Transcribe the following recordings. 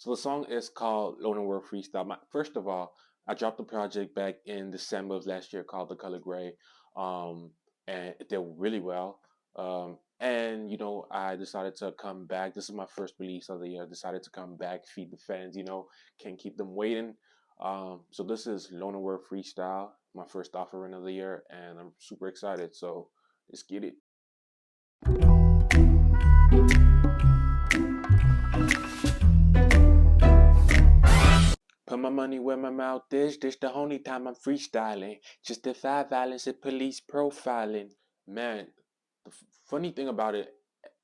So the song is called lonrwrld freestyle. First of all, I dropped the project back in December of last year called The Color Gray, um, and it did really well. And I decided to come back. This is my first release of the year. I decided to come back, feed the fans. Can't keep them waiting. So this is lonrwrld freestyle, my first offering of the year, and I'm super excited. So let's get it. Put my money where my mouth is. This the only time I'm freestyling. Justify violence and police profiling. Man, the funny thing about it,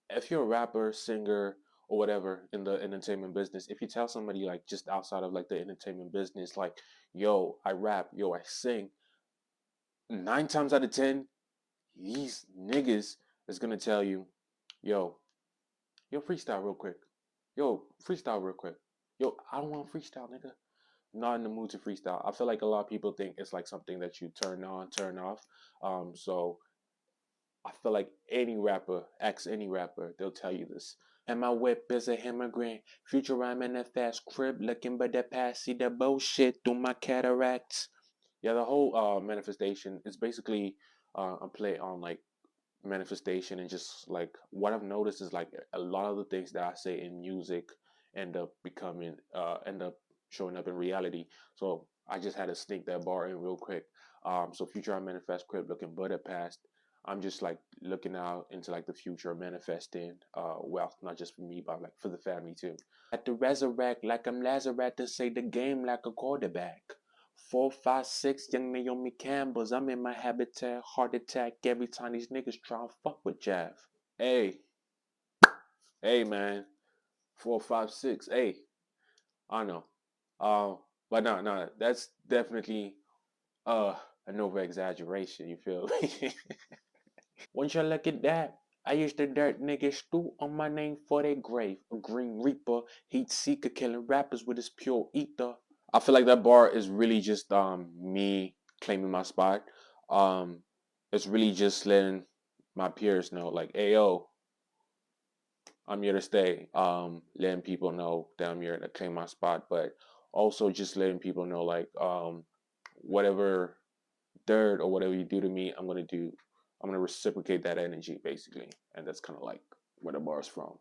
if you're a rapper, singer, or whatever in the entertainment business, if you tell somebody like just outside of like the entertainment business, like, yo, I rap, yo, I sing, 9 times out of 10, these niggas is gonna tell you, yo, freestyle real quick. Yo, freestyle real quick. Yo, I don't want freestyle, nigga. Not in the mood to freestyle. I feel like a lot of people think it's like something that you turn on, turn off. So I feel like any rapper, ask any rapper, they'll tell you this. And my whip is a immigrant. Future rhyme in a fast crib, looking but that past, see the bullshit through my cataracts. Yeah, the whole manifestation is basically a play on like manifestation, and just like what I've noticed is like a lot of the things that I say in music end up showing up in reality. So I just had to sneak that bar in real quick. So future I manifest crib looking but at past. I'm just like looking out into like the future, manifesting wealth, not just for me, but like for the family too. At the resurrect like I'm Lazarus to say the game like a quarterback. 4, 5, 6, young Naomi Campbell's. I'm in my habitat, heart attack every time these niggas try to fuck with Jav. Hey, hey, man. 4, 5, 6. Hey, I know. But no, that's definitely uh an over exaggeration. You feel me? Once you look at that, I used the dirt niggas stew on my name for their grave. A green reaper, heat seeker, killing rappers with his pure ether. I feel like that bar is really just me claiming my spot. Um, it's really just letting my peers know, like, hey yo, I'm here to stay. Letting people know that I'm here to claim my spot, but also just letting people know, like, whatever dirt or whatever you do to me, I'm gonna reciprocate that energy basically, and that's kind of like where the bar's from.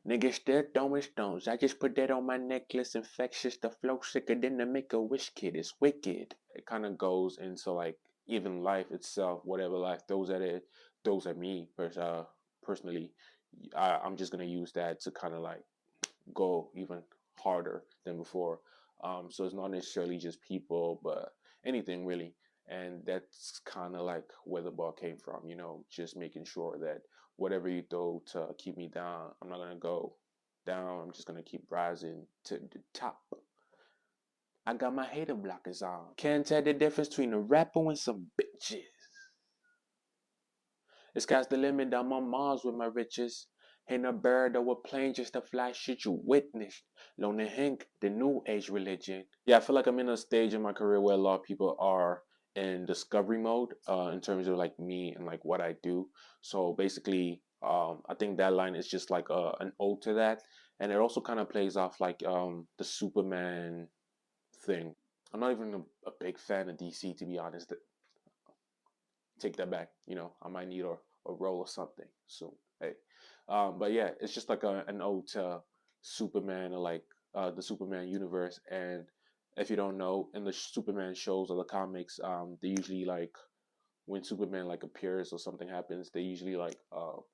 Niggas still throwing stones. I just put that on my necklace. Infectious, the flow sicker than the Make-A-Wish kid. It's wicked. It kind of goes into like even life itself, whatever life throws at it, throws at me personally. I'm just gonna use that to kind of like go even harder than before. So it's not necessarily just people, but anything really. And that's kind of like where the ball came from, just making sure that whatever you throw to keep me down, I'm not going to go down. I'm just going to keep rising to the top. I got my hater blockers on. Can't tell the difference between a rapper and some bitches. The sky's the limit, I'm on Mars with my riches. Ain't a bird or a plane, just a fly shit you witnessed. Lone and Hank, the new age religion. Yeah, I feel like I'm in a stage in my career where a lot of people are in discovery mode in terms of like me and like what I do. So basically, I think that line is just like an ode to that. And it also kind of plays off like the Superman thing. I'm not even a big fan of DC, to be honest. Take that back. I might need a role or something soon. Hey, but yeah, it's just like an ode to Superman or like the Superman universe. And if you don't know, in the Superman shows or the comics, they usually like when Superman like appears or something happens, they usually like, oh,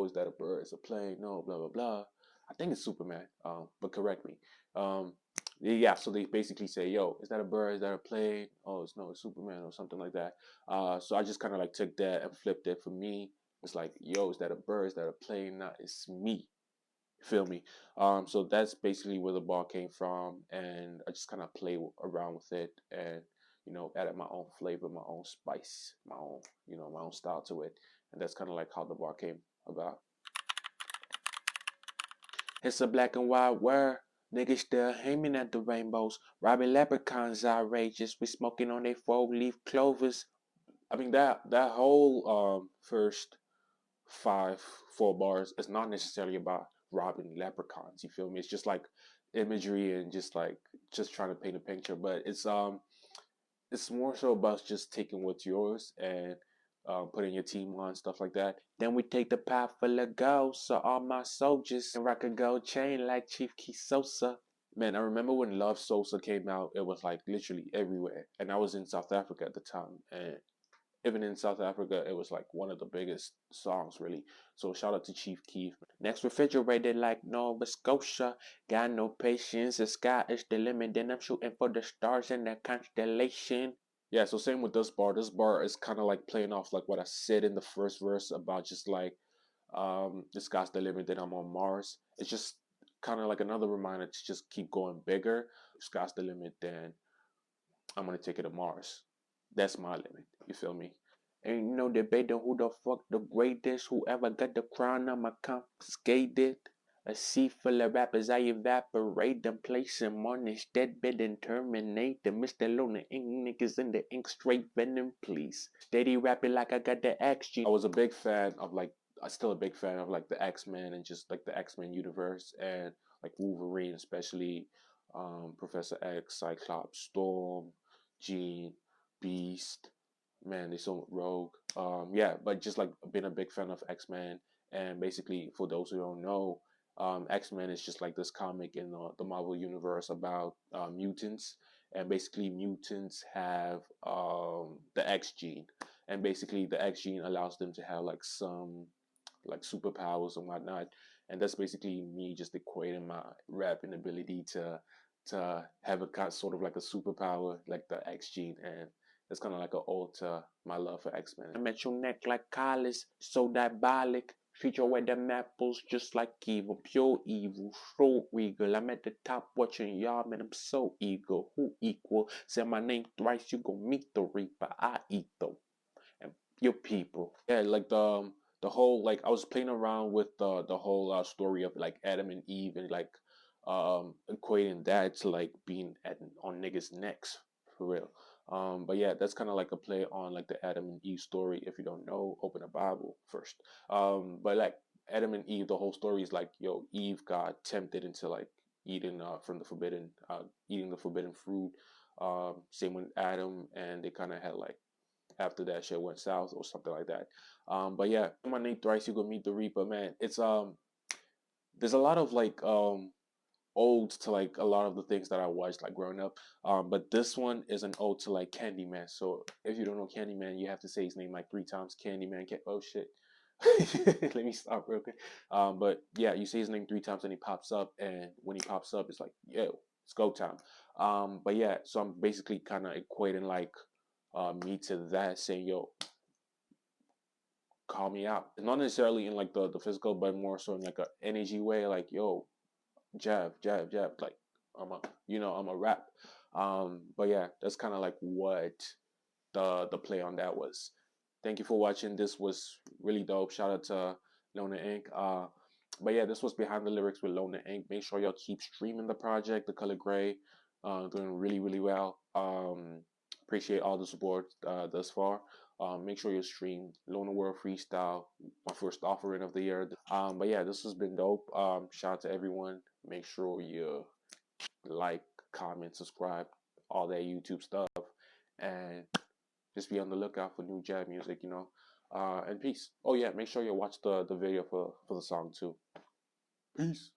is that a bird? It's a plane? No, blah blah blah. I think it's Superman, but correct me. Um, yeah, so they basically say, yo, is that a bird? Is that a plane? Oh, it's Superman or something like that. So I just kind of like took that and flipped it. For me, it's like, yo, is that a bird? Is that a plane? Nah, it's me. Feel me? So that's basically where the ball came from, and I just kind of play around with it, and added my own flavor, my own spice, my own style to it, and that's kind of like how the bar came about. It's a black and white world. Niggas still aiming at the rainbows. Robbing leprechauns outrageous. We smoking on they 4-leaf clovers. I mean that whole first 4 bars is not necessarily about robbing leprechauns. You feel me? It's just like imagery and just like just trying to paint a picture, but it's more so about just taking what's yours and putting your team on, stuff like that. Then we take the path full of gold, so all my soldiers can rock a gold chain like Chief Key Sosa. Man, I remember when Love Sosa came out, it was like literally everywhere. And I was in South Africa at the time. And even in South Africa, it was like one of the biggest songs, really. So shout out to Chief Keef. Next, refrigerated like Nova Scotia. Got no patience. The sky is the limit. Then I'm shooting for the stars in that constellation. Yeah, so same with this bar. This bar is kind of like playing off like what I said in the first verse about just like the sky's the limit, then I'm on Mars. It's just kind of like another reminder to just keep going bigger. Sky's the limit, then I'm gonna take it to Mars. That's my limit. You feel me? Ain't no debate on who the fuck the greatest. Whoever got the crown, I'ma confiscate it. A sea full of rappers, I evaporate them, place them on this deadbed and terminate them. Mr. Loner Ink niggas in the ink, straight venom, please. Steady rapping like I got the XG. I was a big fan of like, I'm still a big fan of like the X-Men and just like the X-Men universe and like Wolverine, especially Professor X, Cyclops, Storm, Jean, Beast, man, they so rogue. Yeah, but just like been a big fan of X-Men, and basically for those who don't know, X-Men is just like this comic in the Marvel universe about mutants, and basically mutants have the X gene, and basically the X gene allows them to have like some like superpowers and whatnot, and that's basically me just equating my rapping ability to have a kind sort of like a superpower like the X gene, and it's kind of like an ode to my love for X-Men. I met your neck like Collis, so diabolic. Treat your weather apples just like evil, pure evil, so regal. I'm at the top watching y'all, man. I'm so eager. Who equal? Say my name thrice, you gon' meet the reaper. I eat though, and your people. Yeah, like the whole like I was playing around with the whole story of like Adam and Eve and like equating that to like being at on niggas' necks for real. But yeah, that's kind of like a play on like the Adam and Eve story. If you don't know, open a Bible first. But like Adam and Eve, the whole story is like, yo, Eve got tempted into like eating from the forbidden, eating the forbidden fruit. Same with Adam, and they kind of had like after that shit went south or something like that. But yeah, my name thrice you gonna meet the Reaper, man. It's there's a lot of like odes to like a lot of the things that I watched like growing up. But this one is an ode to like Candyman. So if you don't know Candyman, you have to say his name like 3 times. Candyman. Oh shit. Let me stop real quick. But yeah, you say his name 3 times and he pops up, and when he pops up, it's like, yo, it's go time. But yeah, so I'm basically kind of equating like me to that, saying, yo, call me out. Not necessarily in like the physical, but more so in like a energy way, like, yo, jab, jab, jab. Like I'm a rap. But yeah, that's kind of like what the play on that was. Thank you for watching. This was really dope. Shout out to Lona Inc. But yeah, this was Behind the Lyrics with Lona Inc. Make sure y'all keep streaming the project, The Color Gray. Doing really, really well. Appreciate all the support thus far. Make sure you stream Loner World Freestyle, my first offering of the year. But yeah, this has been dope. Shout out to everyone. Make sure you like, comment, subscribe, all that YouTube stuff, and just be on the lookout for new jab music, and peace. Oh yeah, make sure you watch the video for the song too. Peace.